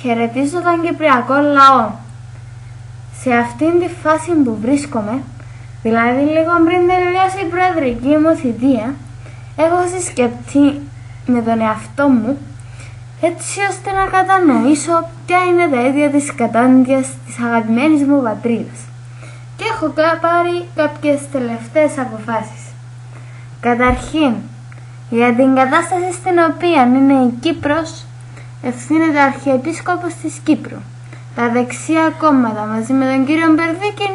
Χαιρετίζω τον Κυπριακό λαό. Σε αυτήν τη φάση που βρίσκομαι, δηλαδή λίγο πριν τελειώσει η προεδρική μου θητεία, έχω συσκεφτεί με τον εαυτό μου έτσι ώστε να κατανοήσω ποια είναι τα αίτια της κατάντιας της αγαπημένης μου πατρίδας, και έχω πάρει κάποιες τελευταίες αποφάσεις. Καταρχήν, για την κατάσταση στην οποία είναι η Κύπρος ευθύνεται ο Αρχιεπίσκοπος της Κύπρου, τα δεξιά κόμματα μαζί με τον κύριο Μπερδίκιν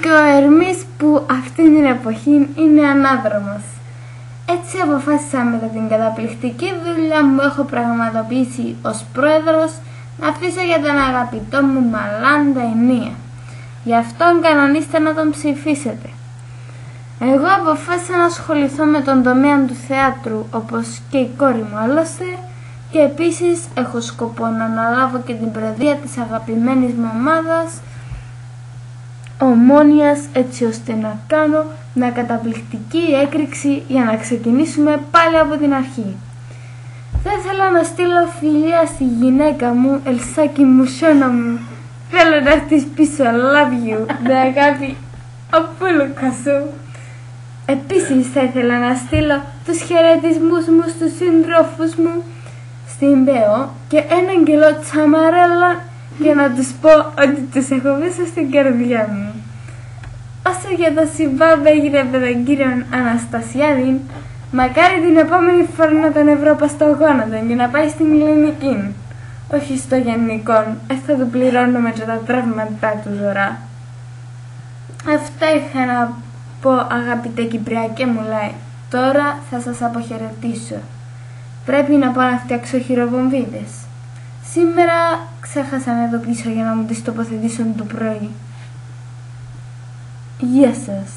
και ο Ερμής που αυτή την εποχή είναι ανάδρομος. Έτσι αποφάσισα μετά την καταπληκτική δουλειά που έχω πραγματοποιήσει ως πρόεδρος να αφήσω για τον αγαπητό μου Μαλάντα Ενία. Γι' αυτόν κανονίστε να τον ψηφίσετε. Εγώ αποφάσισα να ασχοληθώ με τον τομέα του θεάτρου, όπως και η κόρη μου άλλωστε, και επίσης έχω σκοπό να αναλάβω και την προεδρία της αγαπημένης μου ομάδας Ομόνοιας, έτσι ώστε να κάνω μια καταπληκτική έκρηξη για να ξεκινήσουμε πάλι από την αρχή. Θα ήθελα να στείλω φιλιά στη γυναίκα μου, Ελσάκη μου, σώνα μου. Θέλω να έρθεις πίσω, love you, με αγάπη από Λουκασού. Επίσης θα ήθελα να στείλω τους χαιρετισμούς μου στους συντρόφους μου στην ΠΕΟ και έναν κιλό τσαμαρέλα για να τους πω ότι τους έχω μέσα στην καρδιά μου. Όσο για το συμβάν έγινε με τον κύριο Αναστασιάδη, μακάρι την επόμενη φορά να τον ευρώ στο γόνατο και να πάει στην κλινική, όχι στο γενικό, θα του πληρώνουμε και τα τραύματά του ζωρά. Αυτά είχα να πω, αγαπητέ Κυπριακέ μου λαέ. Τώρα θα σας αποχαιρετήσω. Πρέπει να πάω να φτιάξω χειροβομβίδες. Σήμερα ξέχασα να εδώ πίσω για να μου τις τοποθετήσω το πρωί. Γεια σας.